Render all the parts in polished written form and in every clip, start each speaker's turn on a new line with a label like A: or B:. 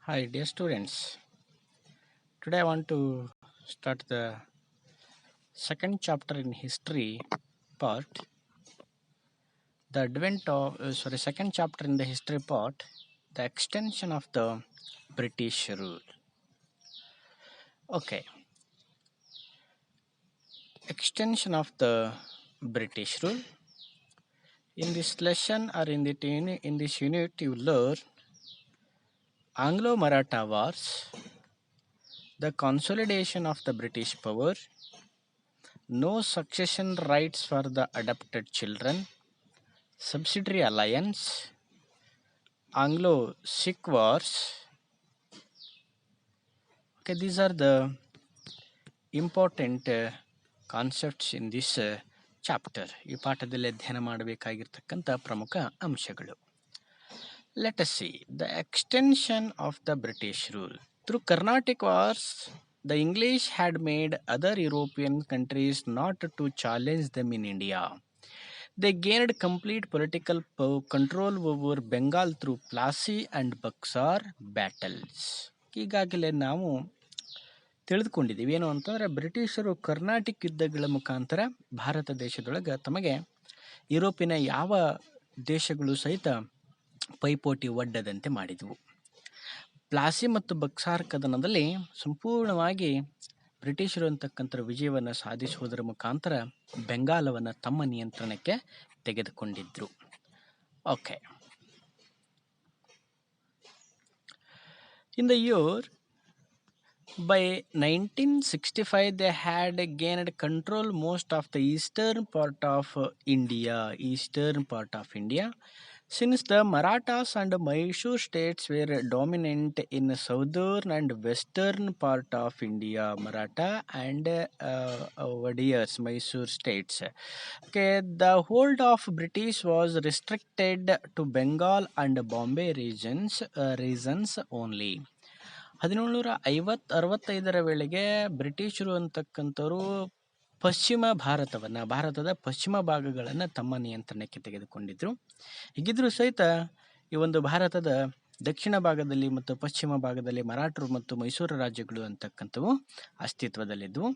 A: Hi, dear students. Today I want to start the second chapter in history part. The advent of, second chapter in the history part, the extension of the British rule. Okay, extension of the British rule. In this lesson or in this unit, you learn Anglo-Maratha Wars, the consolidation of the British power, no succession rights for the adopted children, subsidiary alliance, Anglo-Sikh wars. Okay, these are the important concepts in this chapter. ಈ ಪಾಠದಲ್ಲಿ ಅಧ್ಯಯನ ಮಾಡಬೇಕಾಗಿರ್ತಕ್ಕಂಥ ಪ್ರಮುಖ ಅಂಶಗಳು. Let us see the extension of the British rule. Through Carnatic wars, the English had made other European countries not to challenge them in India. They gained complete political control over Bengal through Plassey and Buxar battles. ಈಗಾಗಲೇ ನಾವು ತಿಳಿದುಕೊಂಡಿದ್ದೀವಿ ಏನು ಅಂತಂದರೆ, ಬ್ರಿಟಿಷರು Carnatic ಯುದ್ಧಗಳ ಮುಖಾಂತರ ಭಾರತ ದೇಶದೊಳಗೆ ತಮಗೆ ಯುರೋಪಿನ ಯಾವ ದೇಶಗಳು ಸಹಿತ ಪೈಪೋಟಿ ಒಡ್ಡದಂತೆ ಮಾಡಿದವು. ಪ್ಲಾಸಿ ಮತ್ತು ಬಕ್ಸಾರ್ ಕದನದಲ್ಲಿ ಸಂಪೂರ್ಣವಾಗಿ ಬ್ರಿಟಿಷರು ಅಂತಕ್ಕಂಥ ವಿಜಯವನ್ನು ಸಾಧಿಸುವುದರ ಮುಖಾಂತರ ಬೆಂಗಾಲವನ್ನು ತಮ್ಮ ನಿಯಂತ್ರಣಕ್ಕೆ ತೆಗೆದುಕೊಂಡಿದ್ರು. Okay, in the year by 1965 they had gained control most of the eastern part of India. Since the Marathas and Mysore states were dominant in southern and western part of India, Maratha and Wadiyars, Mysore states. Okay, the hold of British was restricted to Bengal and Bombay regions only. 1765 ವೇಳೆಗೆ ಬ್ರಿಟಿಷರು ಅಂತಕ್ಕಂಥವರು ಭಾರತದ ಪಶ್ಚಿಮ ಭಾಗಗಳನ್ನು ತಮ್ಮ ನಿಯಂತ್ರಣಕ್ಕೆ ತೆಗೆದುಕೊಂಡಿದ್ರು. ಹೀಗಿದ್ರೂ ಸಹಿತ ಈ ಒಂದು ಭಾರತದ ದಕ್ಷಿಣ ಭಾಗದಲ್ಲಿ ಮತ್ತು ಪಶ್ಚಿಮ ಭಾಗದಲ್ಲಿ ಮರಾಠರು ಮತ್ತು ಮೈಸೂರು ರಾಜ್ಯಗಳು ಅಂತಕ್ಕಂಥವು ಅಸ್ತಿತ್ವದಲ್ಲಿದ್ದವು.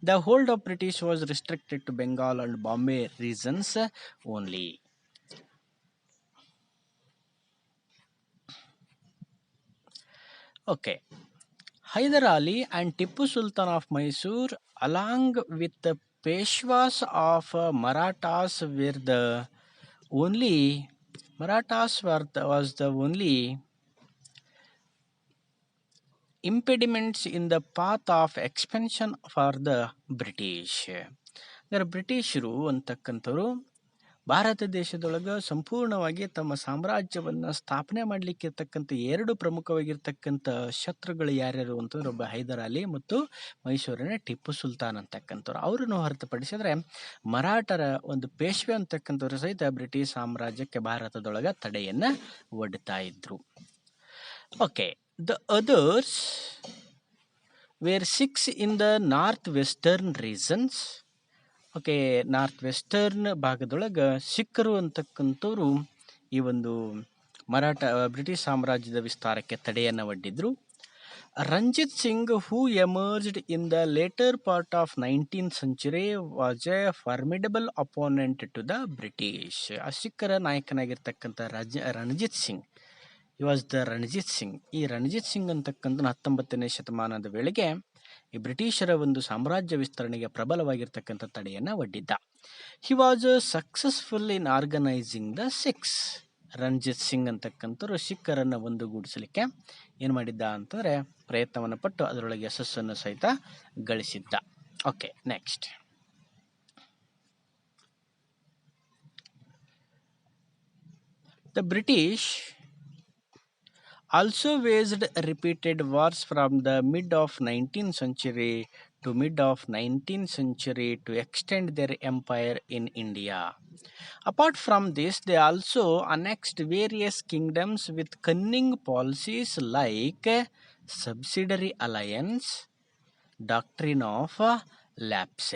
A: The hold of British was restricted to Bengal and Bombay regions only. Okay, Hyder Ali and Tipu Sultan of Mysore, along with the Peshwas of Marathas, was the only impediments in the path of expansion for the British. ಬ್ರಿಟಿಷರು ಅಂತಕ್ಕಂಥವ್ರು ಭಾರತ ದೇಶದೊಳಗೆ ಸಂಪೂರ್ಣವಾಗಿ ತಮ್ಮ ಸಾಮ್ರಾಜ್ಯವನ್ನು ಸ್ಥಾಪನೆ ಮಾಡಲಿಕ್ಕೆ ಇರ್ತಕ್ಕಂಥ ಎರಡು ಪ್ರಮುಖವಾಗಿರ್ತಕ್ಕಂಥ ಶತ್ರುಗಳು ಯಾರ್ಯಾರು ಅಂತಂದ್ರೆ ಒಬ್ಬ ಹೈದರ್ ಅಲಿ ಮತ್ತು ಮೈಸೂರಿನ ಟಿಪ್ಪು ಸುಲ್ತಾನ್ ಅಂತಕ್ಕಂಥವ್ರು. ಅವರನ್ನು ಹೊರತುಪಡಿಸಿದ್ರೆ ಮರಾಠರ ಒಂದು ಪೇಶ್ವೆ ಅಂತಕ್ಕಂಥವ್ರು ಸಹಿತ ಬ್ರಿಟಿಷ್ ಸಾಮ್ರಾಜ್ಯಕ್ಕೆ ಭಾರತದೊಳಗೆ ತಡೆಯನ್ನು ಒಡ್ತಾ ಇದ್ರು. Okay, the others were six in the north western regions. Okay, north western ಭಾಗದೊಳಗೆ ಸಿಖ್ಖರು ಅಂತಕ್ಕಂಥವ್ರು ಈ ಒಂದು ಬ್ರಿಟಿಷ್ ಸಾಮ್ರಾಜ್ಯದ ವಿಸ್ತಾರಕ್ಕೆ ತಡೆಯನ್ನು ಒಡ್ಡಿದ್ರು. Ranjit Singh, who emerged in the later part of 19th century, was a formidable opponent to the British. ಆ ಸಿಖ್ಖರ ನಾಯಕನಾಗಿರ್ತಕ್ಕಂಥ ರಣಜಿತ್ ಸಿಂಗ್, ಈ ರಣಜಿತ್ ಸಿಂಗ್ ಅಂತಕ್ಕಂಥ 19ನೇ ಶತಮಾನದ ವೇಳೆಗೆ ಈ ಬ್ರಿಟಿಷರ ಒಂದು ಸಾಮ್ರಾಜ್ಯ ವಿಸ್ತರಣೆಗೆ ಪ್ರಬಲವಾಗಿರ್ತಕ್ಕಂಥ ತಡೆಯನ್ನು ಒಡ್ಡಿದ್ದ. He was successful in organising the Sikhs. Ranjit Singh ಅಂತಕ್ಕಂಥವ್ರು ಸಿಖ್ಖರನ್ನು ಒಂದುಗೂಡಿಸಲಿಕ್ಕೆ ಏನು ಮಾಡಿದ್ದ ಅಂತಂದರೆ ಪ್ರಯತ್ನವನ್ನು ಪಟ್ಟು ಅದರೊಳಗೆ ಯಶಸ್ಸನ್ನು ಸಹಿತ ಗಳಿಸಿದ್ದ. Okay, next the British also waged repeated wars from the mid of 19th century to extend their empire in India. Apart from this, they also annexed various kingdoms with cunning policies like subsidiary alliance, doctrine of lapse.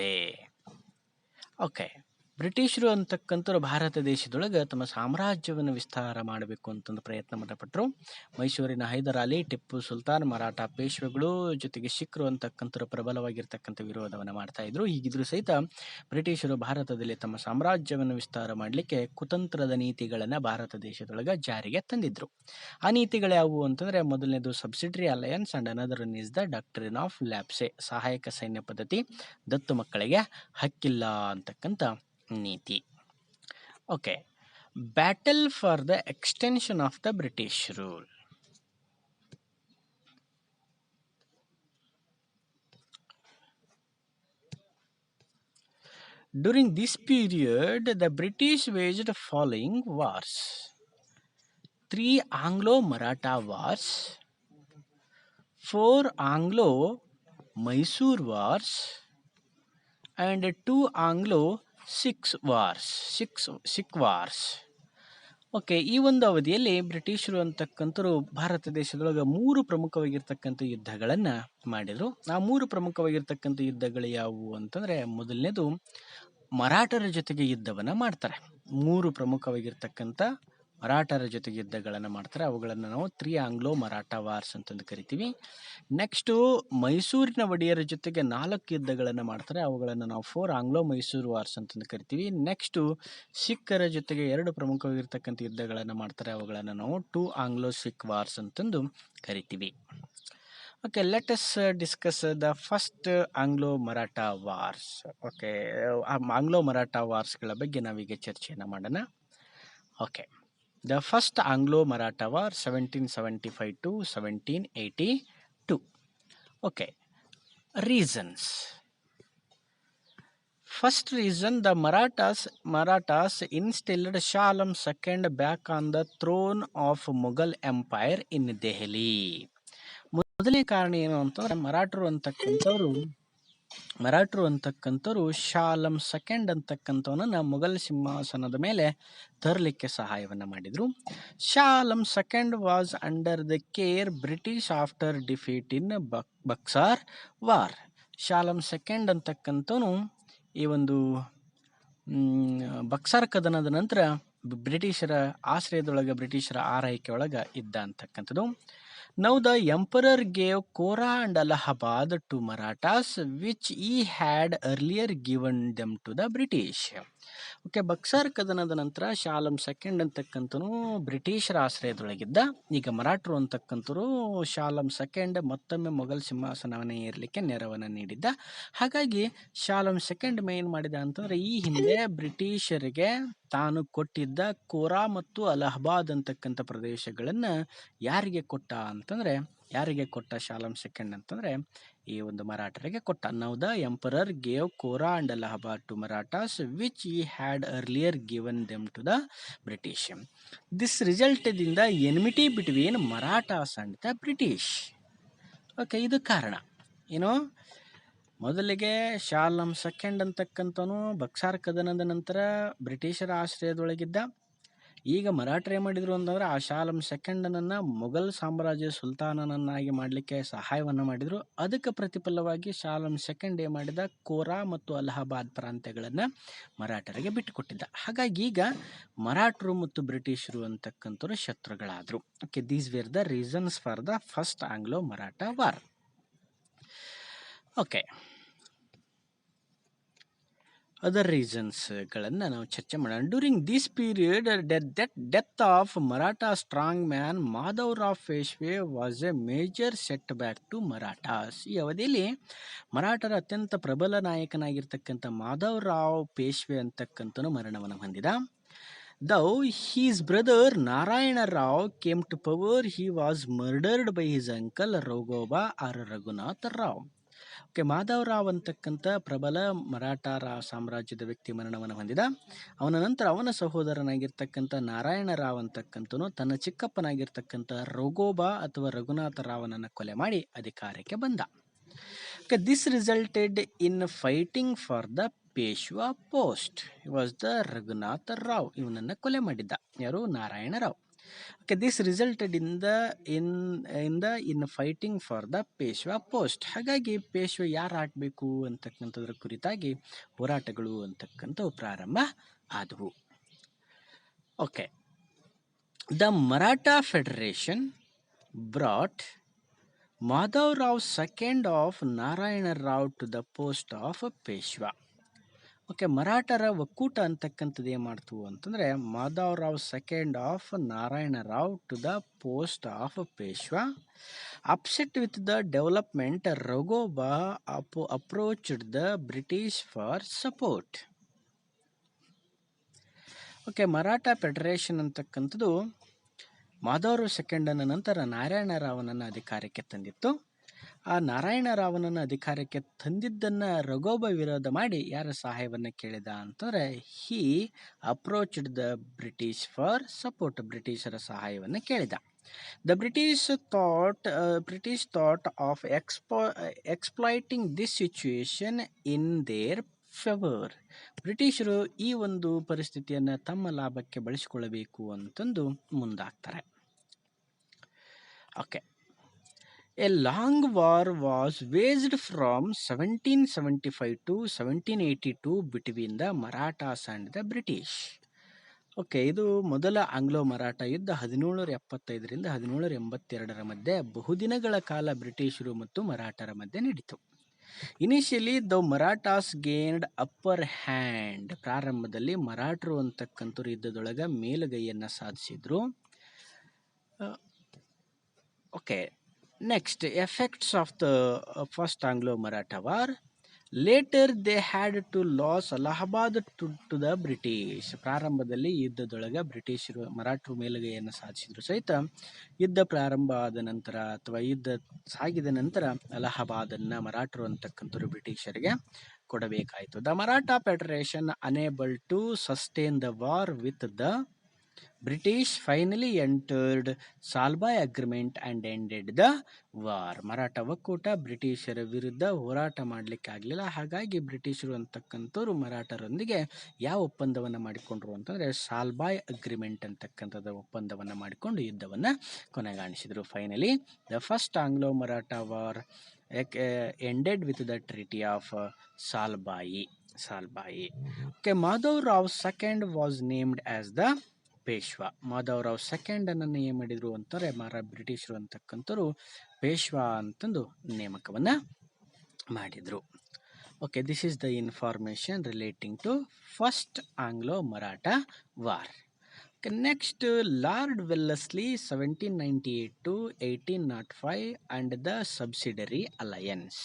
A: Okay, ಬ್ರಿಟಿಷರು ಅಂತಕ್ಕಂಥವ್ರು ಭಾರತ ದೇಶದೊಳಗೆ ತಮ್ಮ ಸಾಮ್ರಾಜ್ಯವನ್ನು ವಿಸ್ತಾರ ಮಾಡಬೇಕು ಅಂತಂದು ಪ್ರಯತ್ನ ಪಟ್ಟರು. ಮೈಸೂರಿನ ಹೈದರ್ ಅಲಿ, ಟಿಪ್ಪು ಸುಲ್ತಾನ್, ಮರಾಠ ಪೇಶ್ವೆಗಳು ಜೊತೆಗೆ ಸಿಖ್ರು ಅಂತಕ್ಕಂಥವ್ರು ಪ್ರಬಲವಾಗಿರ್ತಕ್ಕಂಥ ವಿರೋಧವನ್ನು ಮಾಡ್ತಾ ಇದ್ರು. ಹೀಗಿದ್ರು ಸಹಿತ ಬ್ರಿಟಿಷರು ಭಾರತದಲ್ಲಿ ತಮ್ಮ ಸಾಮ್ರಾಜ್ಯವನ್ನು ವಿಸ್ತಾರ ಮಾಡಲಿಕ್ಕೆ ಕುತಂತ್ರದ ನೀತಿಗಳನ್ನು ಭಾರತ ದೇಶದೊಳಗೆ ಜಾರಿಗೆ ತಂದಿದ್ರು. ಆ ನೀತಿಗಳು ಯಾವುವು ಅಂತಂದ್ರೆ, ಮೊದಲನೇದು subsidiary alliance and another one is the doctrine of lapse, ಸಹಾಯಕ ಸೈನ್ಯ ಪದ್ಧತಿ, ದತ್ತು ಮಕ್ಕಳಿಗೆ ಹಕ್ಕಿಲ್ಲ ಅಂತಕ್ಕಂಥ ನೀತಿ. Okay, battle for the extension of the British rule. During this period, the British waged following wars: 3 Anglo-Maratha wars, 4 Anglo-Mysore wars, and 2 Anglo-Sikh wars. Okay, ಈ ಒಂದು ಅವಧಿಯಲ್ಲಿ ಬ್ರಿಟಿಷರು ಅಂತಕ್ಕಂಥವ್ರು ಭಾರತ ದೇಶದೊಳಗೆ 3 ಪ್ರಮುಖವಾಗಿರ್ತಕ್ಕಂಥ ಯುದ್ಧಗಳನ್ನು ಮಾಡಿದರು. ಆ 3 ಪ್ರಮುಖವಾಗಿರ್ತಕ್ಕಂಥ ಯುದ್ಧಗಳು ಯಾವುವು ಅಂತಂದರೆ, ಮೊದಲನೇದು ಮರಾಠರ ಜೊತೆಗೆ ಯುದ್ಧವನ್ನು ಮಾಡ್ತಾರೆ. 3 ಪ್ರಮುಖವಾಗಿರ್ತಕ್ಕಂಥ ಮರಾಠರ ಜೊತೆಗೆ ಯುದ್ಧಗಳನ್ನು ಮಾಡ್ತಾರೆ. ಅವುಗಳನ್ನು ನಾವು 3 ಆಂಗ್ಲೋ-ಮರಾಠ ವಾರ್ಸ್ ಅಂತಂದು ಕರಿತೀವಿ. ನೆಕ್ಸ್ಟು ಮೈಸೂರಿನ ಒಡೆಯರ ಜೊತೆಗೆ 4 ಯುದ್ಧಗಳನ್ನು ಮಾಡ್ತಾರೆ. ಅವುಗಳನ್ನು ನಾವು 4 ಆಂಗ್ಲೋ-ಮೈಸೂರು ವಾರ್ಸ್ ಅಂತಂದು ಕರಿತೀವಿ. ನೆಕ್ಸ್ಟು ಸಿಖ್ಖರ ಜೊತೆಗೆ 2 ಪ್ರಮುಖವಾಗಿರ್ತಕ್ಕಂಥ ಯುದ್ಧಗಳನ್ನು ಮಾಡ್ತಾರೆ. ಅವುಗಳನ್ನು ನಾವು 2 ಆಂಗ್ಲೋ-ಸಿಖ್ ವಾರ್ಸ್ ಅಂತಂದು ಕರಿತೀವಿ. Okay, let us discuss the first Anglo-Maratha wars. Okay, Anglo-Maratha ವಾರ್ಸ್ಗಳ ಬಗ್ಗೆ ನಾವೀಗ ಚರ್ಚೆಯನ್ನು ಮಾಡೋಣ. Okay, the first Anglo-Maratha War 1775 to 1782. Okay, reasons. First reason, the Marathas installed Shah Alam II back on the throne of Mughal Empire in Delhi. ಮೊದಲನೇ ಕಾರಣ ಏನು ಅಂತಂದ್ರೆ, ಮರಾಠರು ಅಂತಕ್ಕಂಥವ್ರು ಶಾ ಆಲಂ ಸೆಕೆಂಡ್ ಅಂತಕ್ಕಂಥವನನ್ನು ಮೊಘಲ್ ಸಿಂಹಾಸನದ ಮೇಲೆ ತರಲಿಕ್ಕೆ ಸಹಾಯವನ್ನು ಮಾಡಿದರು. Shah Alam second was under the care British after defeat in Buxar war. Shah Alam second ಅಂತಕ್ಕಂಥವನು ಈ ಒಂದು ಬಕ್ಸಾರ್ ಕದನದ ನಂತರ ಬ್ರಿಟಿಷರ ಆಶ್ರಯದೊಳಗೆ, ಬ್ರಿಟಿಷರ ಆರೈಕೆ ಒಳಗೆ ಇದ್ದ ಅಂತಕ್ಕಂಥದ್ದು. Now the emperor gave Kora and Allahabad to Marathas, which he had earlier given them to the British. Okay, Buxar ಕದನದ ನಂತರ ಶಾ ಆಲಂ ಸೆಕೆಂಡ್ ಅಂತಕ್ಕಂಥನು ಬ್ರಿಟಿಷರ ಆಶ್ರಯದೊಳಗಿದ್ದ. ಈಗ ಮರಾಠರು ಅಂತಕ್ಕಂಥರು ಶಾ ಆಲಂ ಸೆಕೆಂಡ್ ಮತ್ತೊಮ್ಮೆ ಮೊಘಲ್ ಸಿಂಹಾಸನವನ್ನು ಏರಲಿಕ್ಕೆ ನೆರವನ್ನು ನೀಡಿದ್ದ. ಹಾಗಾಗಿ ಶಾ ಆಲಂ ಸೆಕೆಂಡ್ ಏನು ಮಾಡಿದ ಅಂತಂದರೆ, ಈ ಹಿಂದೆ ಬ್ರಿಟಿಷರಿಗೆ ತಾನು ಕೊಟ್ಟಿದ್ದ ಕೋರಾ ಮತ್ತು ಅಲಹಾಬಾದ್ ಅಂತಕ್ಕಂಥ ಪ್ರದೇಶಗಳನ್ನು ಯಾರಿಗೆ ಕೊಟ್ಟ ಅಂತಂದರೆ, ಯಾರಿಗೆ ಕೊಟ್ಟ ಶಾ ಆಲಂ ಸೆಕೆಂಡ್ ಅಂತಂದರೆ ಈ ಒಂದು ಮರಾಠರಿಗೆ ಕೊಟ್ಟ. Now the emperor gave Kora and Allahabad to Marathas which he had earlier given them to the British. This resulted in the enmity between Marathas and the British. Okay, ಇದು ಕಾರಣ ಏನು, ಮೊದಲಿಗೆ ಶಾ ಆಲಂ ಸೆಕೆಂಡ್ ಅಂತಕ್ಕಂಥವನು ಬಕ್ಸಾರ್ ಕದನದ ನಂತರ ಬ್ರಿಟಿಷರ ಆಶ್ರಯದೊಳಗಿದ್ದ. ಈಗ ಮರಾಠರು ಏನು ಮಾಡಿದರು ಅಂತಂದರೆ, ಆ ಶಾ ಆಲಂ ಸೆಕೆಂಡನನ್ನು ಮೊಘಲ್ ಸಾಮ್ರಾಜ್ಯ ಸುಲ್ತಾನನನ್ನಾಗಿ ಮಾಡಲಿಕ್ಕೆ ಸಹಾಯವನ್ನು ಮಾಡಿದರು. ಅದಕ್ಕೆ ಪ್ರತಿಫಲವಾಗಿ ಶಾ ಆಲಂ ಸೆಕೆಂಡ್ ಏನು ಮಾಡಿದ, ಕೋರಾ ಮತ್ತು ಅಲಹಾಬಾದ್ ಪ್ರಾಂತ್ಯಗಳನ್ನು ಮರಾಠರಿಗೆ ಬಿಟ್ಟುಕೊಟ್ಟಿದ್ದ. ಹಾಗಾಗಿ ಈಗ ಮರಾಠರು ಮತ್ತು ಬ್ರಿಟಿಷರು ಅಂತಕ್ಕಂಥವ್ರು ಶತ್ರುಗಳಾದರು. Okay, these were the reasons for the first Anglo Maratha war. Okay, other ರೀಸನ್ಸ್ಗಳನ್ನು ನಾವು ಚರ್ಚೆ ಮಾಡೋಣ. During this period death of Maratha strong man Madhav Rao Peshwa was a major set back to Marathas. ಈ ಅವಧಿಯಲ್ಲಿ ಮರಾಠರ ಅತ್ಯಂತ ಪ್ರಬಲ ನಾಯಕನಾಗಿರ್ತಕ್ಕಂಥ ಮಾಧವ್ ರಾವ್ ಪೇಶ್ವೆ ಅಂತಕ್ಕಂಥನು ಮರಣವನ್ನು ಹೊಂದಿದ. Though his brother Narayana Rao came to power, he was murdered by his uncle Raghoba or Raghunath Rao. Okay, Madhav Rao ಅಂತಕ್ಕಂಥ ಪ್ರಬಲ ಮರಾಠ ಸಾಮ್ರಾಜ್ಯದ ವ್ಯಕ್ತಿ ಮರಣವನ್ನು ಹೊಂದಿದ. ಅವನ ನಂತರ ಅವನ ಸಹೋದರನಾಗಿರ್ತಕ್ಕಂಥ ನಾರಾಯಣ ರಾವ್ ಅಂತಕ್ಕಂಥನು ತನ್ನ ಚಿಕ್ಕಪ್ಪನಾಗಿರ್ತಕ್ಕಂಥ ರಘೋಬಾ ಅಥವಾ ರಘುನಾಥ ರಾವನನ್ನು ಕೊಲೆ ಮಾಡಿ ಅಧಿಕಾರಕ್ಕೆ ಬಂದ. Okay, this resulted in fighting for the Peshwa post. Was the Raghunath Rao. ಇವನನ್ನು ಕೊಲೆ ಮಾಡಿದ್ದ ಯಾರು, Narayan Rao. Okay, this resulted in fighting for the Peshwa post. ಹಾಗಾಗಿ ಪೇಶ್ವೆ ಯಾರು ಆಗಬೇಕು ಅಂತಕ್ಕಂಥದ್ರ ಕುರಿತಾಗಿ ಹೋರಾಟಗಳು ಅಂತಕ್ಕಂಥವು ಪ್ರಾರಂಭ ಆದವು. Okay, the Maratha federation brought Madhav Rao second of Narayana Rao to the post of Peshwa. Okay, ಮರಾಠರ ಒಕ್ಕೂಟ ಅಂತಕ್ಕಂಥದ್ದು ಏನು ಮಾಡ್ತು ಅಂತಂದರೆ Madhav Rao second of Narayana Rao to the post of Peshwa. Upset with the development, Raghoba approached the British for support. Okay, Maratha federation ಅಂತಕ್ಕಂಥದ್ದು ಮಾಧವರಾವ್ ಸೆಕೆಂಡನ ನಂತರ ನಾರಾಯಣ ರಾವನನ್ನು ಅಧಿಕಾರಕ್ಕೆ ತಂದಿತ್ತು. ಆ ನಾರಾಯಣ ರಾವನನ್ನು ಅಧಿಕಾರಕ್ಕೆ ತಂದಿದ್ದನ್ನು ರಘೋಬ ವಿರೋಧ ಮಾಡಿ ಯಾರ ಸಹಾಯವನ್ನು ಕೇಳಿದ ಅಂತಂದರೆ he approached the British for support. ಬ್ರಿಟಿಷರ ಸಹಾಯವನ್ನು ಕೇಳಿದ. The British thought of exploiting this situation in their favour. ಬ್ರಿಟಿಷರು ಈ ಒಂದು ಪರಿಸ್ಥಿತಿಯನ್ನು ತಮ್ಮ ಲಾಭಕ್ಕೆ ಬಳಸಿಕೊಳ್ಳಬೇಕು ಅಂತಂದು ಮುಂದಾಗ್ತಾರೆ. Okay, a long war was waged from 1775 to 1782 between the Marathas and the British. Okay, ಇದು ಮೊದಲ ಆಂಗ್ಲೋ ಮರಾಠ ಯುದ್ಧ 1775ರಿಂದ 1782 ಮಧ್ಯೆ ಬಹುದಿನಗಳ ಕಾಲ ಬ್ರಿಟಿಷರು ಮತ್ತು ಮರಾಠರ ಮಧ್ಯೆ ನಡೀತು. Initially the Marathas gained upper hand. ಪ್ರಾರಂಭದಲ್ಲಿ ಮರಾಠರು ಅಂತಕ್ಕಂಥವ್ರು ಯುದ್ಧದೊಳಗೆ ಮೇಲುಗೈಯನ್ನು ಸಾಧಿಸಿದ್ರು. Okay, next, effects of the first Anglo-Maratha War. Later they had to lose Allahabad to the British. ಪ್ರಾರಂಭದಲ್ಲಿ ಯುದ್ಧದೊಳಗೆ ಬ್ರಿಟಿಷರು ಮರಾಠರು ಮೇಲುಗೈಯನ್ನು ಸಾಧಿಸಿದ್ರು ಸಹಿತ ಯುದ್ಧ ಪ್ರಾರಂಭ ಆದ ನಂತರ ಅಥವಾ ಯುದ್ಧ ಸಾಗಿದ ನಂತರ ಅಲಹಾಬಾದನ್ನು ಮರಾಠರು ಅಂತಕ್ಕಂಥವ್ರು ಬ್ರಿಟಿಷರಿಗೆ ಕೊಡಬೇಕಾಯಿತು. The Maratha federation unable to sustain the war with the British finally entered Salbai agreement and ended the war. Maratha ಒಕ್ಕೂಟ ಬ್ರಿಟಿಷರ ವಿರುದ್ಧ ಹೋರಾಟ ಮಾಡಲಿಕ್ಕೆ ಆಗಲಿಲ್ಲ. ಹಾಗಾಗಿ ಬ್ರಿಟಿಷರು ಅಂತಕ್ಕಂಥವ್ರು ಮರಾಠರೊಂದಿಗೆ ಯಾವ ಒಪ್ಪಂದವನ್ನು ಮಾಡಿಕೊಂಡ್ರು ಅಂತಂದರೆ ಸಾಲ್ಬಾಯ್ ಅಗ್ರಿಮೆಂಟ್ ಅಂತಕ್ಕಂಥದ್ದು ಒಪ್ಪಂದವನ್ನು ಮಾಡಿಕೊಂಡು ಯುದ್ಧವನ್ನು ಕೊನೆಗಾಣಿಸಿದರು. Finally the first Anglo Maratha war ended with the treaty of Salbai. Okay, Madhav Rao second was named as the Peshwa. Madhav Rao ಸೆಕೆಂಡನ್ನು ಏನು ಮಾಡಿದರು ಅಂತಾರೆ ಬ್ರಿಟಿಷರು ಅಂತಕ್ಕಂಥವ್ರು ಪೇಶ್ವಾ ಅಂತಂದು ನೇಮಕವನ್ನು ಮಾಡಿದರು. Okay, this is the information relating to first Anglo Maratha war. Next, Lord Wellesley 1798 to 1805 and the subsidiary alliance.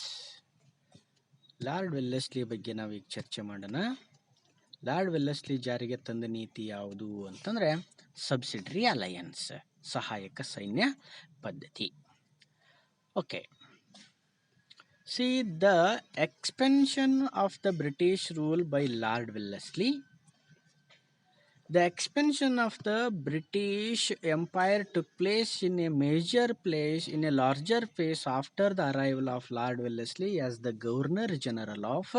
A: Lord Wellesley ಬಗ್ಗೆ ನಾವೀಗ ಚರ್ಚೆ ಮಾಡೋಣ. ಲಾರ್ಡ್ ವೆಲ್ಲೆಸ್ಲಿ ಜಾರಿಗೆ ತಂದ ನೀತಿ ಯಾವುದು ಅಂತಂದರೆ ಸಬ್ಸಿಡರಿ ಅಲಯನ್ಸ್, ಸಹಾಯಕ ಸೈನ್ಯ ಪದ್ಧತಿ. Okay, C the expansion of the British rule by lord Wellesley. The expansion of the British Empire took place in a larger phase after the arrival of Lord Wellesley as the Governor General of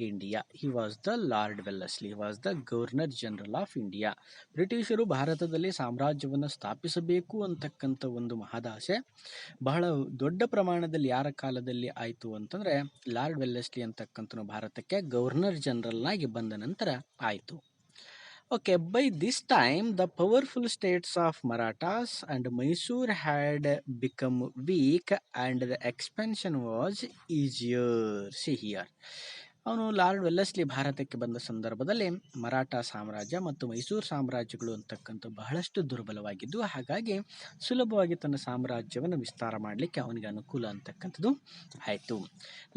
A: India. He was the Lord Wellesley, he was the Governor General of India. ಬ್ರಿಟಿಷರು ಭಾರತದಲ್ಲಿ ಸಾಮ್ರಾಜ್ಯವನ್ನು ಸ್ಥಾಪಿಸಬೇಕು ಅಂತಕ್ಕಂಥ ಒಂದು ಮಹದಾಸೆ ಬಹಳ ದೊಡ್ಡ ಪ್ರಮಾಣದಲ್ಲಿ ಯಾರ ಕಾಲದಲ್ಲಿ ಆಯಿತು ಅಂತಂದರೆ ಲಾರ್ಡ್ ವೆಲ್ಲೆಸ್ಲಿ ಅಂತಕ್ಕಂಥ ಭಾರತಕ್ಕೆ ಗವರ್ನರ್ ಜನರಲ್ನಾಗಿ ಬಂದ ನಂತರ ಆಯಿತು. Okay, by this time the powerful states of Marathas and Mysore had become weak and the expansion was easier. See here. ಅವನು ಲಾರ್ಡ್ ವೆಲ್ಲೆಸ್ಲಿ ಭಾರತಕ್ಕೆ ಬಂದ ಸಂದರ್ಭದಲ್ಲಿ ಮರಾಠ ಸಾಮ್ರಾಜ್ಯ ಮತ್ತು ಮೈಸೂರು ಸಾಮ್ರಾಜ್ಯಗಳು ಅಂತಕ್ಕಂಥ ಬಹಳಷ್ಟು ದುರ್ಬಲವಾಗಿದ್ದು, ಹಾಗಾಗಿ ಸುಲಭವಾಗಿ ತನ್ನ ಸಾಮ್ರಾಜ್ಯವನ್ನು ವಿಸ್ತಾರ ಮಾಡಲಿಕ್ಕೆ ಅವನಿಗೆ ಅನುಕೂಲ ಅಂತಕ್ಕಂಥದ್ದು ಆಯಿತು.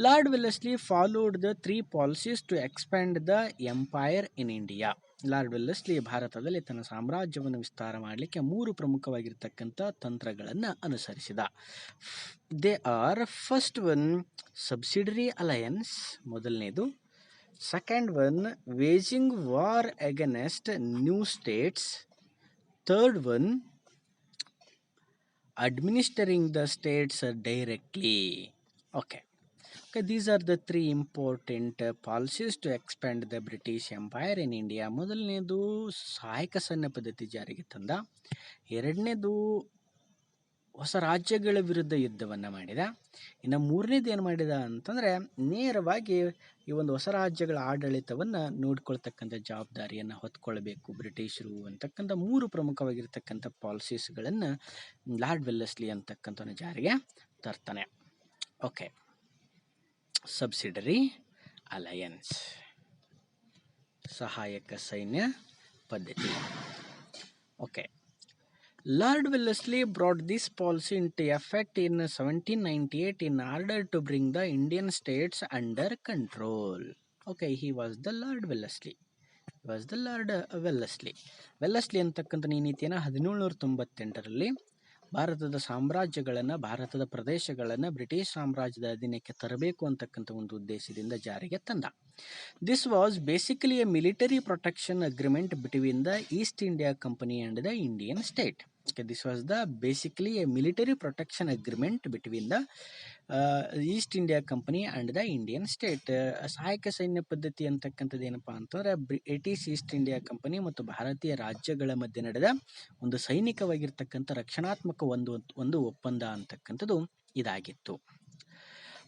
A: Lord Wellesley followed the 3 policies to expand the empire in India. Lord Wellesley ಭಾರತದಲ್ಲಿ ತನ್ನ ಸಾಮ್ರಾಜ್ಯವನ್ನು ವಿಸ್ತಾರ ಮಾಡಲಿಕ್ಕೆ 3 ಪ್ರಮುಖವಾಗಿರ್ತಕ್ಕಂಥ ತಂತ್ರಗಳನ್ನು ಅನುಸರಿಸಿದ. They are first one subsidiary alliance, ಮೊದಲನೇದು. Second one waging war against new states. Third one administering the states directly. Okay, Okay, these are the three important policies to expand the British Empire in India. ಮೊದಲನೇದು ಸಹಾಯಕ ಸೈನ್ಯ ಪದ್ಧತಿ ಜಾರಿಗೆ ತಂದ. ಎರಡನೇದು ಹೊಸ ರಾಜ್ಯಗಳ ವಿರುದ್ಧ ಯುದ್ಧವನ್ನು ಮಾಡಿದ. ಇನ್ನು ಮೂರನೇದು ಏನು ಮಾಡಿದ ಅಂತಂದರೆ ನೇರವಾಗಿ ಈ ಒಂದು ಹೊಸ ರಾಜ್ಯಗಳ ಆಡಳಿತವನ್ನು ನೋಡ್ಕೊಳ್ತಕ್ಕಂಥ ಜವಾಬ್ದಾರಿಯನ್ನು ಹೊತ್ಕೊಳ್ಬೇಕು ಬ್ರಿಟಿಷರು ಅಂತಕ್ಕಂಥ ಮೂರು ಪ್ರಮುಖವಾಗಿರ್ತಕ್ಕಂಥ ಪಾಲಿಸೀಸ್ಗಳನ್ನು ಲಾರ್ಡ್ ವೆಲ್ಲೆಸ್ಲಿ ಅಂತಕ್ಕಂಥವನ್ನ ಜಾರಿಗೆ ತರ್ತಾನೆ. ಓಕೆ, ಸಬ್ಸಿಡರಿ ಅಲಯನ್ಸ್, ಸಹಾಯಕ ಸೈನ್ಯ ಪದ್ಧತಿ. Okay, Lord Wellesley brought this policy into effect in 1798 in order to bring the Indian states under control. Okay, he was the Lord Wellesley. Wellesley ಅಂತಕ್ಕಂಥ ಈ ನೀತಿಯನ್ನು 1798ರಲ್ಲಿ ಭಾರತದ ಸಾಮ್ರಾಜ್ಯಗಳನ್ನು, ಭಾರತದ ಪ್ರದೇಶಗಳನ್ನು ಬ್ರಿಟಿಷ್ ಸಾಮ್ರಾಜ್ಯದ ಅಧೀನಕ್ಕೆ ತರಬೇಕು ಅಂತಕ್ಕಂಥ ಒಂದು ಉದ್ದೇಶದಿಂದ ಜಾರಿಗೆ ತಂದ. This was basically A military protection agreement between the East India company and the Indian state. This was basically a military protection agreement between the East India company and the Indian state. ಸಹಾಯಕ ಸೈನ್ಯ ಪದ್ಧತಿ ಅಂತಕ್ಕಂಥದ್ದು ಏನಪ್ಪಾ ಅಂತಂದರೆ British East India company ಮತ್ತು ಭಾರತೀಯ ರಾಜ್ಯಗಳ ಮಧ್ಯೆ ನಡೆದ ಒಂದು ಸೈನಿಕವಾಗಿರ್ತಕ್ಕಂಥ ರಕ್ಷಣಾತ್ಮಕ ಒಂದು ಒಪ್ಪಂದ ಅಂತಕ್ಕಂಥದ್ದು ಇದಾಗಿತ್ತು.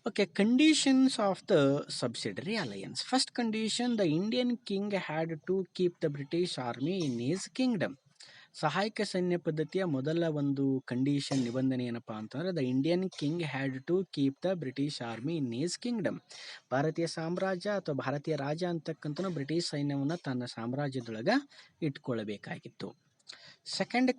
A: Okay, conditions of the subsidiary alliance. First condition, the Indian king had to keep the British army in his kingdom. ಸಹಾಯಕ ಸೈನ್ಯ ಪದ್ಧತಿಯ ಮೊದಲ ಒಂದು ಕಂಡೀಷನ್, ನಿಬಂಧನೆ ಏನಪ್ಪಾ ಅಂತಂದರೆ the Indian king had to keep the British army in his kingdom. ಭಾರತೀಯ ಸಾಮ್ರಾಜ್ಯ ಅಥವಾ ಭಾರತೀಯ ರಾಜ ಅಂತಕ್ಕಂಥ ಬ್ರಿಟಿಷ್ ಸೈನ್ಯವನ್ನು ತನ್ನ ಸಾಮ್ರಾಜ್ಯದೊಳಗೆ ಇಟ್ಕೊಳ್ಬೇಕಾಗಿತ್ತು. Second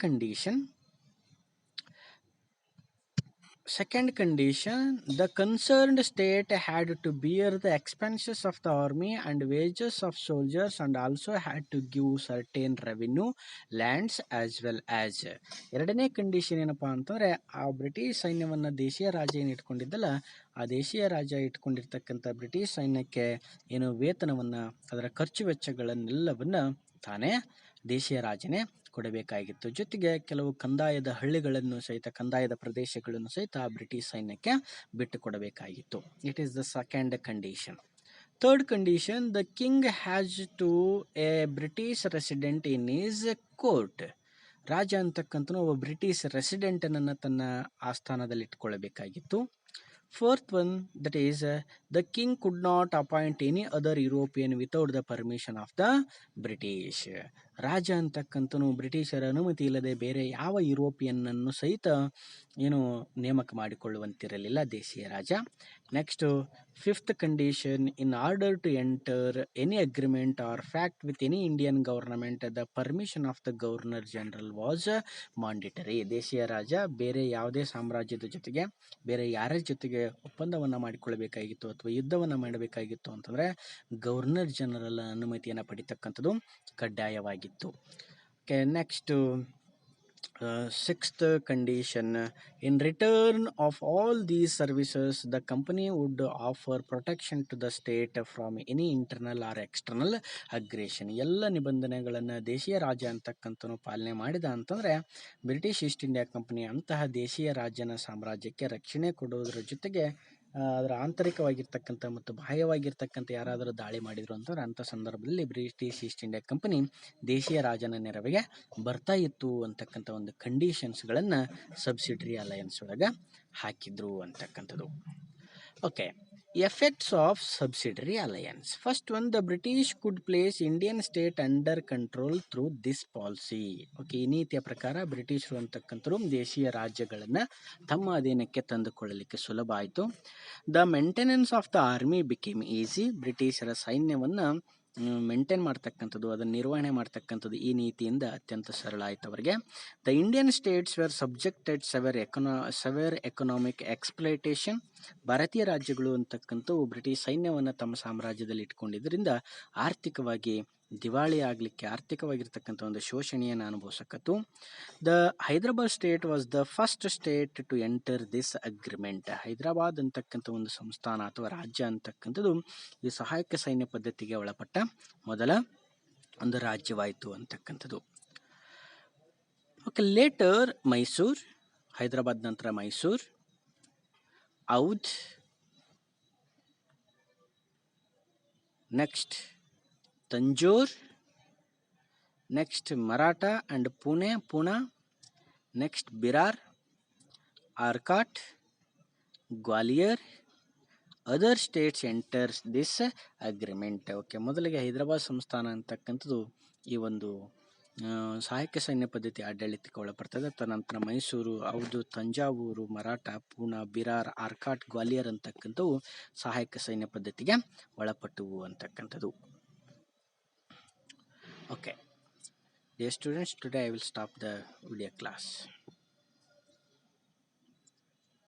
A: condition, the concerned state had to bear the expenses of the army and wages of soldiers and also had to give certain revenue lands as well as. ಎರಡನೇ ಕಂಡೀಷನ್ ಏನಪ್ಪಾ ಅಂತಂದರೆ ಆ ಬ್ರಿಟಿಷ್ ಸೈನ್ಯವನ್ನು ದೇಶೀಯ ರಾಜ ಏನು ಇಟ್ಕೊಂಡಿದ್ದಲ್ಲ, ಆ ದೇಶೀಯ ರಾಜ ಇಟ್ಕೊಂಡಿರ್ತಕ್ಕಂಥ ಬ್ರಿಟಿಷ್ ಸೈನ್ಯಕ್ಕೆ ಏನು ವೇತನವನ್ನು, ಅದರ ಖರ್ಚು ವೆಚ್ಚಗಳನ್ನೆಲ್ಲವನ್ನು ತಾನೇ ದೇಶೀಯ ರಾಜನೇ ಕೊಡಬೇಕಾಗಿತ್ತು. ಜೊತೆಗೆ ಕೆಲವು ಕಂದಾಯದ ಹಳ್ಳಿಗಳನ್ನು ಸಹಿತ, ಕಂದಾಯದ ಪ್ರದೇಶಗಳನ್ನು ಸಹಿತ ಬ್ರಿಟಿಷ್ ಸೈನ್ಯಕ್ಕೆ ಬಿಟ್ಟು ಕೊಡಬೇಕಾಗಿತ್ತು. It is the second condition. Third condition, the king has to a British resident in his court. ರಾಜ ಅಂತಕ್ಕಂಥ ಒಬ್ಬ ಬ್ರಿಟಿಷ್ ರೆಸಿಡೆಂಟನ್ನು ತನ್ನ ಆಸ್ಥಾನದಲ್ಲಿ ಇಟ್ಕೊಳ್ಳಬೇಕಾಗಿತ್ತು. Fourth one, that is, the king could not appoint any other European without the permission of the British. ರಾಜ ಅಂತಕ್ಕಂಥನು ಬ್ರಿಟಿಷರ ಅನುಮತಿ ಇಲ್ಲದೆ ಬೇರೆ ಯಾವ ಯುರೋಪಿಯನ್ನನ್ನು ಸಹಿತ ಏನು ನೇಮಕ ಮಾಡಿಕೊಳ್ಳುವಂತಿರಲಿಲ್ಲ ದೇಶೀಯ ರಾಜ. Next, fifth condition, in order to enter any agreement or pact with any Indian government the permission of the governor general was mandatory. ದೇಶೀಯ ರಾಜ ಬೇರೆ ಯಾವುದೇ ಸಾಮ್ರಾಜ್ಯದ ಜೊತೆಗೆ, ಬೇರೆ ಯಾರ ಜೊತೆಗೆ ಒಪ್ಪಂದವನ್ನು ಮಾಡಿಕೊಳ್ಳಬೇಕಾಗಿತ್ತು ಅಥವಾ ಯುದ್ಧವನ್ನು ಮಾಡಬೇಕಾಗಿತ್ತು ಅಂತಂದರೆ ಗವರ್ನರ್ ಜನರಲ್ ಅನುಮತಿಯನ್ನು ಪಡಿತಕ್ಕಂಥದ್ದು ಕಡ್ಡಾಯವಾಗಿತ್ತು. Okay, next sixth condition, in return of all these services the company would offer protection to the state from any internal or external aggression. ಎಲ್ಲ ನಿಬಂಧನೆಗಳನ್ನು ದೇಶೀಯ ರಾಜ ಅಂತಕ್ಕಂಥನು ಪಾಲನೆ ಮಾಡಿದ ಅಂತಂದರೆ ಬ್ರಿಟಿಷ್ ಈಸ್ಟ್ ಇಂಡಿಯಾ ಕಂಪನಿ ಅಂತಹ ದೇಶೀಯ ರಾಜ್ಯನ ಸಾಮ್ರಾಜ್ಯಕ್ಕೆ ರಕ್ಷಣೆ ಕೊಡೋದ್ರ ಜೊತೆಗೆ ಅದರ ಆಂತರಿಕವಾಗಿರ್ತಕ್ಕಂಥ ಮತ್ತು ಬಾಹ್ಯವಾಗಿರ್ತಕ್ಕಂಥ ಯಾರಾದರೂ ದಾಳಿ ಮಾಡಿದರು ಅಂತಂದರೆ ಅಂಥ ಸಂದರ್ಭದಲ್ಲಿ ಬ್ರಿಟಿಷ್ ಈಸ್ಟ್ ಇಂಡಿಯಾ ಕಂಪನಿ ದೇಶೀಯ ರಾಜನ ನೆರವಿಗೆ ಬರ್ತಾ ಇತ್ತು ಅಂತಕ್ಕಂಥ ಒಂದು ಕಂಡೀಷನ್ಸ್ಗಳನ್ನು ಸಬ್ಸಿಡರಿ ಅಲಯನ್ಸ್ ಒಳಗೆ ಹಾಕಿದ್ರು ಅಂತಕ್ಕಂಥದ್ದು. Okay, effects of subsidiary alliance. First one, the British could place Indian state under control through this policy. Okay, ಈ ನೀತಿಯ ಪ್ರಕಾರ ಬ್ರಿಟಿಷರು ಅಂತಕ್ಕಂಥರು ದೇಶೀಯ ರಾಜ್ಯಗಳನ್ನು ತಮ್ಮ ಅಧೀನಕ್ಕೆ ತಂದುಕೊಳ್ಳಲಿಕ್ಕೆ ಸುಲಭ ಆಯಿತು. The maintenance of the army became easy. ಬ್ರಿಟಿಷರ ಸೈನ್ಯವನ್ನು ಮೇಂಟೈನ್ ಮಾಡ್ತಕ್ಕಂಥದ್ದು, ಅದನ್ನು ನಿರ್ವಹಣೆ ಮಾಡ್ತಕ್ಕಂಥದ್ದು ಈ ನೀತಿಯಿಂದ ಅತ್ಯಂತ ಸರಳ ಆಯಿತು ಅವರಿಗೆ. The Indian states were subjected severe economic exploitation. ಭಾರತೀಯ ರಾಜ್ಯಗಳು ಅಂತಕ್ಕಂಥವು ಬ್ರಿಟಿಷ್ ಸೈನ್ಯವನ್ನು ತಮ್ಮ ಸಾಮ್ರಾಜ್ಯದಲ್ಲಿ ಇಟ್ಕೊಂಡಿದ್ದರಿಂದ ಆರ್ಥಿಕವಾಗಿ ದಿವಾಳಿ ಆಗಲಿಕ್ಕೆ, ಆರ್ಥಿಕವಾಗಿರ್ತಕ್ಕಂಥ ಒಂದು ಶೋಷಣೆಯನ್ನು ಅನುಭವಿಸಕತ್ತು. The Hyderabad state was the first state to enter this agreement. Hyderabad ಅಂತಕ್ಕಂಥ ಒಂದು ಸಂಸ್ಥಾನ ಅಥವಾ ರಾಜ್ಯ ಅಂತಕ್ಕಂಥದ್ದು ಈ ಸಹಾಯಕ ಸೈನ್ಯ ಪದ್ಧತಿಗೆ ಒಳಪಟ್ಟ ಮೊದಲ ಒಂದು ರಾಜ್ಯವಾಯಿತು ಅಂತಕ್ಕಂಥದ್ದು. ಓಕೆ, ಲೇಟರ್ ಮೈಸೂರು, ಹೈದರಾಬಾದ್ ನಂತರ Mysuru, Oudh, next Tanjore, next Maratha and Poona, next Berar, Arcot, Gwalior, other states enters this agreement. Okay, ಮೊದಲಿಗೆ ಹೈದರಾಬಾದ್ ಸಂಸ್ಥಾನ ಅಂತಕ್ಕಂಥದ್ದು ಈ ಒಂದು ಸಹಾಯಕ ಸೈನ್ಯ ಪದ್ಧತಿ ಆಡಳಿತಕ್ಕೆ ಒಳಪಡ್ತದೆ. ತದನಂತರ ಮೈಸೂರು, ಹೌದು, ತಂಜಾವೂರು, ಮರಾಠ, ಪೂನಾ, ಬಿರಾರ್, ಆರ್ಕಾಟ್, ಗ್ವಾಲಿಯರ್ ಅಂತಕ್ಕಂಥವು ಸಹಾಯಕ ಸೈನ್ಯ ಪದ್ಧತಿಗೆ ಒಳಪಟ್ಟವು ಅಂತಕ್ಕಂಥದ್ದು. Okay, dear students, today I will stop the video class.